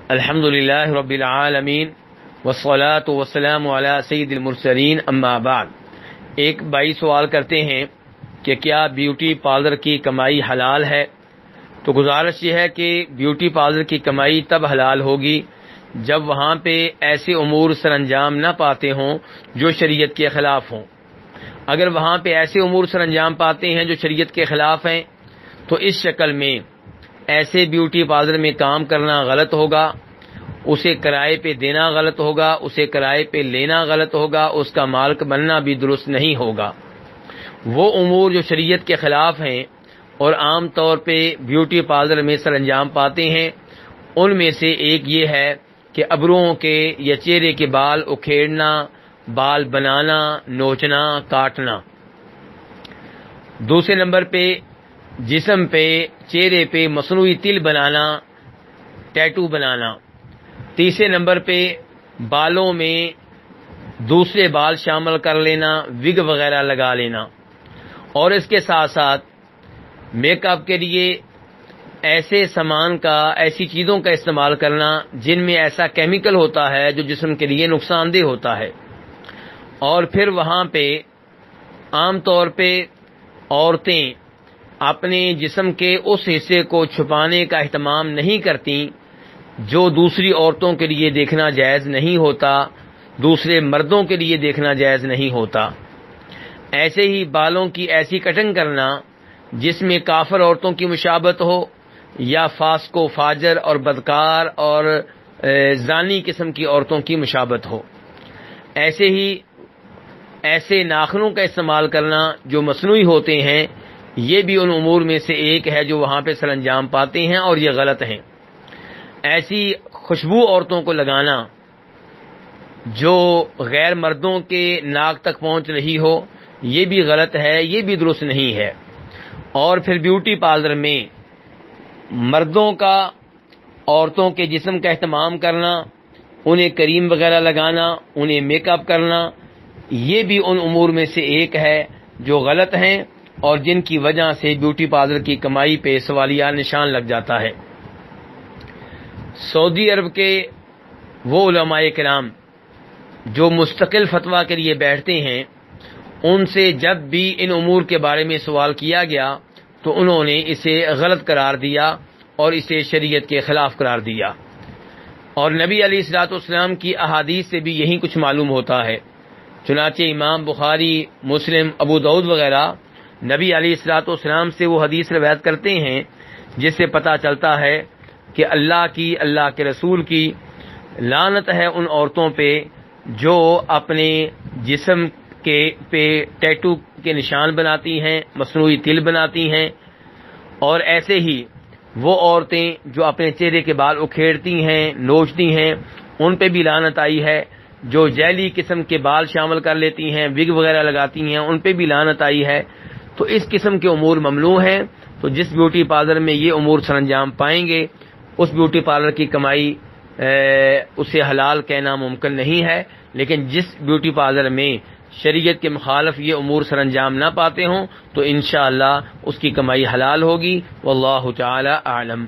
الحمدللہ رب العالمین والصلاة والسلام علی سید المرسلین اما بعد۔ ایک بھائی سوال کرتے ہیں کہ کیا بیوٹی پارلر کی کمائی حلال ہے؟ تو گزارش یہ ہے کہ بیوٹی پارلر کی کمائی تب حلال ہوگی جب وہاں پہ ایسے امور سر انجام نہ پاتے ہوں جو شریعت کے خلاف ہوں۔ اگر وہاں پہ ایسے امور سر انجام پاتے ہیں جو شریعت کے خلاف ہیں تو اس شکل میں ایسے بیوٹی پارلر میں کام کرنا غلط ہوگا، اسے کرائے پہ دینا غلط ہوگا، اسے کرائے پہ لینا غلط ہوگا، اس کا مالک بننا بھی درست نہیں ہوگا۔ وہ امور جو شریعت کے خلاف ہیں اور عام طور پہ بیوٹی پارلر میں سر انجام پاتے ہیں، ان میں سے ایک یہ ہے کہ ابروؤں کے یا چہرے کے بال اکھیڑنا، بال بنانا، نوچنا، کاٹنا۔ دوسرے نمبر پہ جسم پہ، چہرے پہ مصنوعی تل بنانا، ٹیٹو بنانا۔ تیسرے نمبر پہ بالوں میں دوسرے بال شامل کر لینا، وگ وغیرہ لگا لینا، اور اس کے ساتھ ساتھ میک اپ کے لیے ایسے سامان کا، ایسی چیزوں کا استعمال کرنا جن میں ایسا کیمیکل ہوتا ہے جو جسم کے لیے نقصان دہ ہوتا ہے۔ اور پھر وہاں پہ عام طور پہ عورتیں اپنے جسم کے اس حصے کو چھپانے کا اہتمام نہیں کرتی جو دوسری عورتوں کے لیے دیکھنا جائز نہیں ہوتا، دوسرے مردوں کے لیے دیکھنا جائز نہیں ہوتا۔ ایسے ہی بالوں کی ایسی کٹنگ کرنا جس میں کافر عورتوں کی مشابہت ہو یا فاسق و فاجر اور بدکار اور زانی قسم کی عورتوں کی مشابہت ہو۔ ایسے ہی ایسے ناخنوں کا استعمال کرنا جو مصنوعی ہوتے ہیں، یہ بھی ان امور میں سے ایک ہے جو وہاں پہ سر انجام پاتے ہیں اور یہ غلط ہیں۔ ایسی خوشبو عورتوں کو لگانا جو غیر مردوں کے ناک تک پہنچ رہی ہو، یہ بھی غلط ہے، یہ بھی درست نہیں ہے۔ اور پھر بیوٹی پارلر میں مردوں کا عورتوں کے جسم کا اہتمام کرنا، انہیں کریم وغیرہ لگانا، انہیں میک اپ کرنا، یہ بھی ان امور میں سے ایک ہے جو غلط ہیں اور جن کی وجہ سے بیوٹی پارلر کی کمائی پہ سوالیہ نشان لگ جاتا ہے۔ سعودی عرب کے وہ علماء کرام جو مستقل فتویٰ کے لیے بیٹھتے ہیں، ان سے جب بھی ان امور کے بارے میں سوال کیا گیا تو انہوں نے اسے غلط قرار دیا اور اسے شریعت کے خلاف قرار دیا۔ اور نبی علیہ الصلوۃ والسلام کی احادیث سے بھی یہی کچھ معلوم ہوتا ہے۔ چنانچہ امام بخاری، مسلم، ابو داؤد وغیرہ نبی علیہ الصلوۃ والسلام سے وہ حدیث روایت کرتے ہیں جس سے پتہ چلتا ہے کہ اللہ کے رسول کی لعنت ہے ان عورتوں پہ جو اپنے جسم کے پہ ٹیٹو کے نشان بناتی ہیں، مصنوعی تل بناتی ہیں، اور ایسے ہی وہ عورتیں جو اپنے چہرے کے بال اکھیڑتی ہیں، نوچتی ہیں، ان پہ بھی لعنت آئی ہے۔ جو جیلی قسم کے بال شامل کر لیتی ہیں، وگ وغیرہ لگاتی ہیں، ان پہ بھی لعنت آئی ہے۔ تو اس قسم کے امور ممنوع ہیں۔ تو جس بیوٹی پارلر میں یہ امور سر انجام پائیں گے اس بیوٹی پارلر کی کمائی اسے حلال کہنا ممکن نہیں ہے، لیکن جس بیوٹی پارلر میں شریعت کے مخالف یہ امور سر انجام نہ پاتے ہوں تو انشاءاللہ اس کی کمائی حلال ہوگی۔ واللہ تعالی اعلم۔